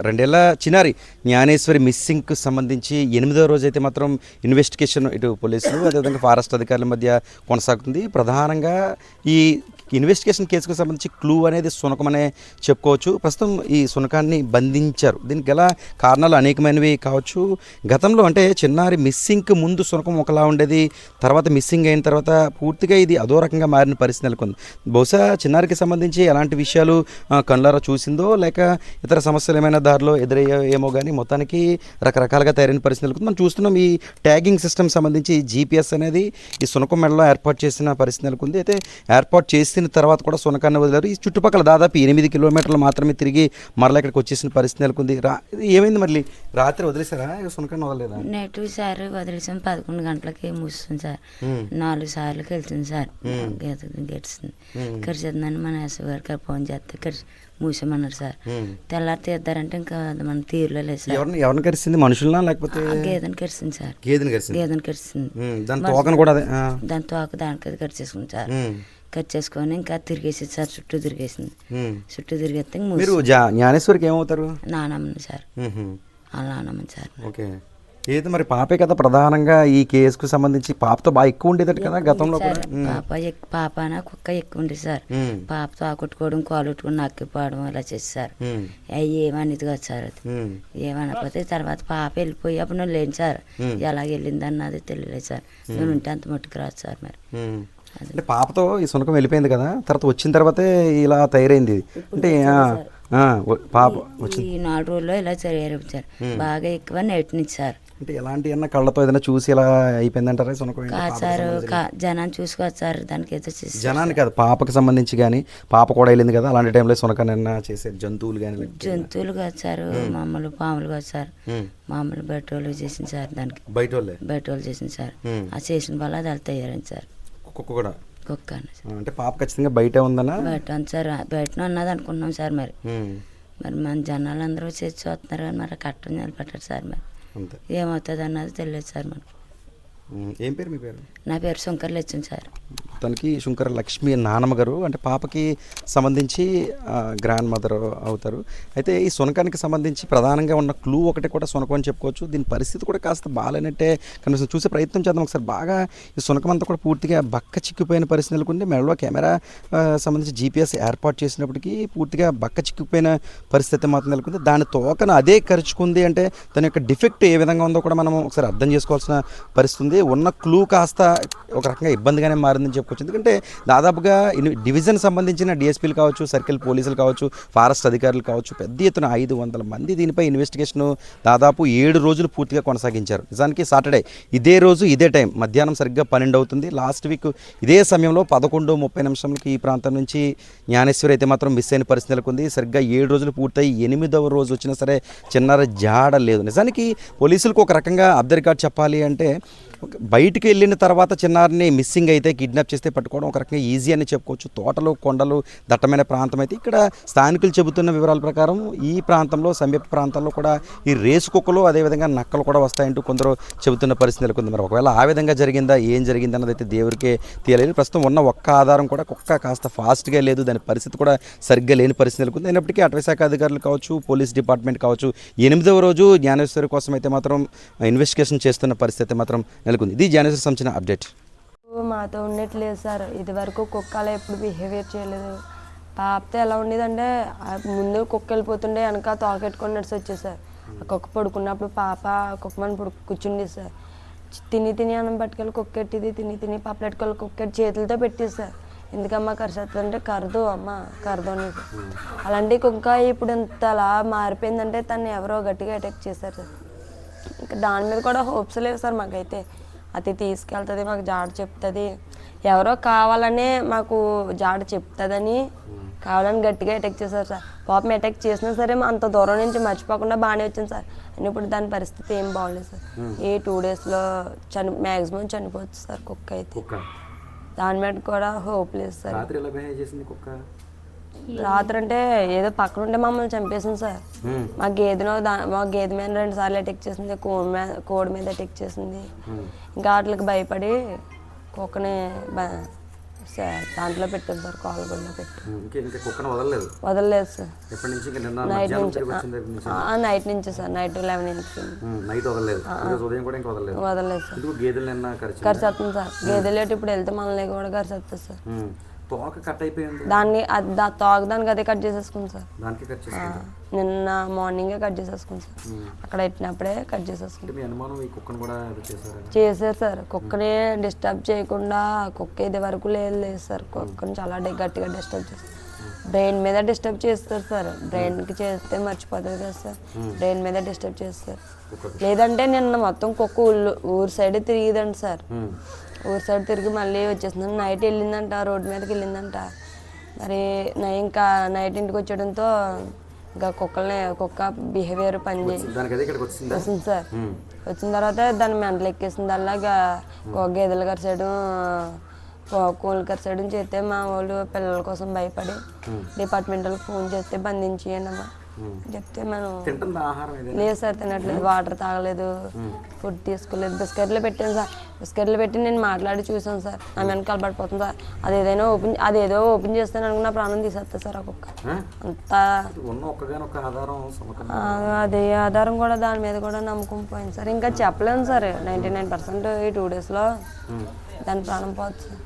రెండేళ్ల చిన్నారి జ్ఞానేశ్వరి మిస్సింగ్కు సంబంధించి 8వ రోజు అయితే మాత్రం ఇన్వెస్టిగేషన్ ఇటు పోలీసులు అదేవిధంగా ఫారెస్ట్ అధికారుల మధ్య కొనసాగుతుంది. ప్రధానంగా ఈ ఇన్వెస్టిగేషన్ కేసుకు సంబంధించి క్లూ అనేది సునకమనే చెప్పుకోవచ్చు. ప్రస్తుతం ఈ సునకాన్ని బంధించారు. దీనికి గల కారణాలు అనేకమైనవి కావచ్చు. గతంలో అంటే చిన్నారి మిస్సింగ్కి ముందు సునకం ఒకలా ఉండేది, తర్వాత మిస్సింగ్ అయిన తర్వాత పూర్తిగా ఇది అదో రకంగా మారిన పరిస్థితి నెలకొంది. బహుశా చిన్నారికి సంబంధించి ఎలాంటి విషయాలు కళ్ళారా చూసిందో లేక ఇతర సమస్యలు ఏమైనా దారిలో ఎదురయ్యేమో కానీ మొత్తానికి రకరకాలుగా తయారైన పరిస్థితి నెలకొంది. మనం చూస్తున్నాం ఈ ట్యాగింగ్ సిస్టమ్ సంబంధించి జీపీఎస్ అనేది ఈ సునకం మెడలో ఏర్పాటు చేసిన పరిస్థితి నెలకొంది. అయితే ఏర్పాటు చేసిన తర్వాత కూడా సునకాన్ని వదిలేరు. ఈ చుట్టుపక్కల దాదాపు 8 కిలోమీటర్లు మాత్రమే తిరిగి మరలా ఇక్కడికి వచ్చేసిన పరిస్థితి నెలకొంది. ఏమైంది మళ్ళీ రాత్రి వదిలేసారా సునకాన్ని వదలలేదా? నెట్ సార్ వదిలేసాం 11 గంటలకి మూస్తుంది సార్. 4 సార్లు వెళ్తుంది సార్. గెడుస్తుంది కరిచేద్దని మన ఎస్ఐ గారికి ఫోన్ చేస్తే మూసామన్నారు సార్. తెల్లారి తీద్దారంటే ఇంకా మన తీరులో లేదు సార్. ఎవరిని కరిసింది? మనుషులనా లేకపోతే గేదెని కరిసింది సార్. గేదెని కరిసింది. దాని తోకను కూడా దాని తోక దానికి కరిచేసుకుంది సార్. కరిచేసుకొని ఇంకా తిరిగేసింది సార్. చుట్టూ తిరిగేసింది. చుట్టూ తిరిగేస్తే మీరు జ్ఞానేశ్వరికి ఏమవుతారు? నానమ్మని సార్. వాళ్ళ నానమ్మని సార్. ఓకే. ఏది మరి పాపే కదా ప్రధానంగా ఈ కేసుకు సంబంధించి పాపతో బాగా ఎక్కువ ఉండేదట కదా గతంలో కూడా? పాప కుక్క ఎక్కువ ఉండేది సార్. పాపతో ఆకుట్టుకోవడం కాలుట్టుకోవడం నక్కిపోవడం ఇలా చేసి సార్. అవి ఏమనేది కాదు సార్. అది ఏమనకపోతే తర్వాత పాప వెళ్ళిపోయి అప్పుడు నేను లేను సార్. ఎలాగ వెళ్ళింది అన్నది తెలియలేదు సార్. నేను ఉంటే అంత మట్టుకు రాదు సార్. మరి అంటే పాపతో ఈ సునకం వెళ్ళిపోయింది కదా, తర్వాత వచ్చిన తర్వాతే ఇలా తయారైంది. అంటే పాప ఈ 4 రోజుల్లో ఇలా తయారైంది సార్. బాగా ఎక్కువ నేర్చునిచ్చి సార్. అంటే ఎలాంటి అన్న కళ్ళతో ఏదైనా చూసి ఇలా అయిపోయిందంటారా సునకం? కాదు సార్, జనాన్ని చూసుకోవచ్చు సార్. దానికి ఏదో చేసి జనాన్ని కాదు పాపకి సంబంధించి కానీ పాప కూడా వెళ్ళింది కదా అలాంటి టైంలో సునకాన్ని చేసే జంతువులు కానీ? జంతువులు కాదు సార్, మామూలు పాములు కాదు సార్. మామూలు బయట వాళ్ళు చేసింది సార్. దానికి బయట వాళ్ళు చేసింది సార్. ఆ చేసిన వల్ల అది అలా తయారైంది సార్. కుక్క కూడా కుక్క అంటే పాప ఖచ్చితంగా బయటే ఉందన్నా? బయట ఉంది సార్. బయట ఉన్నది అనుకున్నాం సార్. మరి మన జనాలు అందరూ చేసి చూస్తున్నారు కానీ మరి కట్టం నిలబెట్టారు సార్. మరి ఏమవుతుంది అన్నది తెలియదు సార్ మనకు. ఏం పేరు మీ పేరు? నా పేరు శంకర్ లక్ష్మి సార్. తనకి శంకర లక్ష్మి నానమ్మ గారు. అంటే పాపకి సంబంధించి గ్రాండ్ మదర్ అవుతారు. అయితే ఈ సునకానికి సంబంధించి ప్రధానంగా ఉన్న క్లూ ఒకటి కూడా సునకం అని చెప్పుకోవచ్చు. దీని పరిస్థితి కూడా కాస్త బాగాలేనట్టే కనీసం చూసే ప్రయత్నం చేద్దాం ఒకసారి. బాగా ఈ సునకం అంతా కూడా పూర్తిగా బక్క చిక్కిపోయిన పరిస్థితి నెలకొంది. మెడలో కెమెరా సంబంధించి జీపీఎస్ ఏర్పాటు చేసినప్పటికీ పూర్తిగా బక్క చిక్కిపోయిన పరిస్థితి మాత్రం నెలకొంది. దాని తోకను అదే ఖర్చుకుంది. అంటే దాని యొక్క డిఫెక్ట్ ఏ విధంగా ఉందో కూడా మనం ఒకసారి అర్థం చేసుకోవాల్సిన పరిస్థితి. ఉన్న క్లూ కాస్త ఒక రకంగా ఇబ్బందిగానే మారిందని చెప్పుకోవచ్చు. ఎందుకంటే దాదాపుగా డివిజన్ సంబంధించిన డిఎస్పీలు కావచ్చు, సర్కిల్ పోలీసులు కావచ్చు, ఫారెస్ట్ అధికారులు కావచ్చు, పెద్ద ఎత్తున 500 మంది దీనిపై ఇన్వెస్టిగేషన్ దాదాపు 7 రోజులు పూర్తిగా కొనసాగించారు. నిజానికి సాటర్డే ఇదే రోజు ఇదే టైం మధ్యాహ్నం సరిగ్గా 12 అవుతుంది. లాస్ట్ వీక్ ఇదే సమయంలో 11:30 ఈ ప్రాంతం నుంచి జ్ఞానేశ్వరి అయితే మాత్రం మిస్ అయిన పరిస్థితి నెలకొంది. సరిగ్గా 7 రోజులు పూర్తయి 8వ రోజు వచ్చినా సరే చిన్నారి జాడ లేదు. నిజానికి పోలీసులకు ఒక రకంగా ఆఫ్ ద రికార్డ్ చెప్పాలి అంటే బయటికి వెళ్ళిన తర్వాత చిన్నారిని మిస్సింగ్ అయితే కిడ్నాప్ చేస్తే పట్టుకోవడం ఒక రకంగా ఈజీ అని చెప్పుకోవచ్చు. తోటలు కొండలు దట్టమైన ప్రాంతం అయితే ఇక్కడ స్థానికులు చెబుతున్న వివరాల ప్రకారం ఈ ప్రాంతంలో సమీప ప్రాంతాల్లో కూడా ఈ రేసు కుక్కలు అదేవిధంగా నక్కలు కూడా వస్తాయంటూ కొందరు చెబుతున్న పరిస్థితి నెలకొంది. మరి ఒకవేళ ఆ విధంగా జరిగిందా ఏం జరిగింది అన్నది అయితే దేవుడికే తెలియలేదు. ప్రస్తుతం ఉన్న ఒక్క ఆధారం కూడా కుక్క కాస్త ఫాస్ట్గా లేదు, దాని పరిస్థితి కూడా సరిగ్గా లేని పరిస్థితి నెలకొంది. అయినప్పటికీ అటవీశాఖ అధికారులు కావచ్చు, పోలీస్ డిపార్ట్మెంట్ కావచ్చు 8వ రోజు జ్ఞానేశ్వరి కోసం అయితే మాత్రం ఇన్వెస్టిగేషన్ చేస్తున్న పరిస్థితి మాత్రం నెలకొంది. ఇది జ్ఞానేశ్వరి సంబంధించిన అప్డేట్. మాతో ఉండట్లేదు సార్. ఇది వరకు కుక్కలు ఎప్పుడు బిహేవియర్ చేయలేదు. పాపతో ఎలా ఉండేదంటే ముందు కుక్క వెళ్ళిపోతుండే వెనక తోకెట్టుకొని నడిచి వచ్చేది సార్. ఆ కుక్క పడుకున్నప్పుడు పాప కుక్క మన కూర్చుండేది సార్. తిని అన్నం పట్టుకెళ్ళి కుక్కెట్టిది, తిని పాపలెట్టుకెళ్ళి కుక్కెట్టి చేతులతో పెట్టేది సార్. ఎందుకమ్మా కరిసేస్తుంది అంటే కరదు అమ్మ కరదు అనేది. అలాంటి కుక్క ఇప్పుడు ఇంత అలా మారిపోయిందంటే తను ఎవరో గట్టిగా అటాక్ చేశారు సార్. ఇంకా దాని మీద కూడా హోప్స్ లేవు సార్ మాకైతే. అది తీసుకెళ్తుంది, మాకు జాడ చెప్తుంది, ఎవరో కావాలనే మాకు జాడ చెప్తుందని కావాలని గట్టిగా అటాక్ చేశారు సార్. పాపం అటాక్ చేసినా సరే అంత దూరం నుంచి మర్చిపోకుండా బాగానే వచ్చింది సార్. అని ఇప్పుడు దాని పరిస్థితి ఏం బాగోలేదు సార్. ఈ 2 డేస్లో మ్యాక్సిమం చనిపోవచ్చు సార్ కుక్క అయితే. దాని మీద కూడా హోప్ లేదు సార్. రాత్రి అంటే ఏదో పక్కన ఉంటే మమ్మల్ని చంపేసింది సార్. మా గేదె మీద 2 సార్లు అటాక్ చేసింది, కోడి మీద అటాక్ చేసింది. ఇంకా వాటికి భయపడి కుక్కని దాంట్లో పెట్టారు సార్, కాలుగొండ పెట్టి. ఇంకా కుక్కను వదలలేదు వదలలేదు సార్. ఎప్పటి నుంచి? ఇంకా నిన్న నైట్ మధ్యాహ్నం నుంచి. తిరిగి వచ్చిన దగ్గర నుంచి నైట్ నుంచి సార్, నైట్ 11 నుంచి. నైట్ వదలలేదు, ఈరోజు ఉదయం కూడా ఇంకా వదలలేదు. వదలలేదు సార్. ఎందుకు? గేదెలు నిన్న ఖర్చు కరిసేస్తుంది సార్. గేదెలు ఎటు ఇప్పుడు వెళ్తే మనల్ని కూడా కరిసేస్తుంది సార్. తోక కట్ అయిపోయింది, దాన్ని తోక దానికి అదే కట్ చేసేసుకుంది సార్. దానికి కట్ చేసుకుంటాం. నిన్న మార్నింగే కట్ చేసేసుకుంది సార్. అక్కడ పెట్టినప్పుడే కట్ చేసేసుకుంది. మీ అనుమానం ఈ కుక్కను కూడా చేశారు? చేశారు సార్. కుక్కని డిస్టర్బ్ చేయకుండా, కుక్క ఇది వరకు లేదు సార్. కుక్కని చాలా గట్టిగా డిస్టర్బ్ చేస్తారు. బ్రెయిన్ మీద డిస్టర్బ్ చేస్తారు సార్. బ్రెయిన్కి చేస్తే మర్చిపోతుంది కదా సార్. బ్రెయిన్ మీద డిస్టర్బ్ చేస్తారు. లేదంటే నిన్న మొత్తం కుక్క ఊరు సైడ్ తిరిగిదండి సార్. ఊరు సైడ్ తిరిగి మళ్ళీ వచ్చేసింది. నైట్ వెళ్ళిందంట, రోడ్డు మీదకి వెళ్ళిందంట. మరి ఇంకా నైట్ ఇంటికి వచ్చేయడంతో ఇంకా కుక్క బిహేవియర్ వస్తుంది సార్. వచ్చిన తర్వాత దాన్ని మెంటలు ఎక్కేసింది. అలాగా గేదెలు కరిసేయడం, కోళ్ళు కరిసేయడం చేస్తే మా వాళ్ళు పిల్లల కోసం భయపడి డిపార్ట్మెంట్కి ఫోన్ చేస్తే బంధించి అన్నమా చెప్తే మనం లేదు సార్, తినట్లేదు, వాటర్ తాగలేదు, ఫుడ్ తీసుకోలేదు. బిస్కెట్లు పెట్టాను సార్. బిస్కెట్లు పెట్టి నేను మాట్లాడి చూసాను సార్. ఆమె వెనకాల పడిపోతుంది సార్. అదేదో ఓపెన్ చేస్తాను అనుకున్న ప్రాణం తీసేస్తా సార్ ఆ కుక్క. అంతా అదే ఆధారం కూడా దాని మీద కూడా నమ్మకం పోయింది సార్. ఇంకా చెప్పలేము సార్. 99% ఈ 2 daysలో దాని ప్రాణం పోతుంది సార్.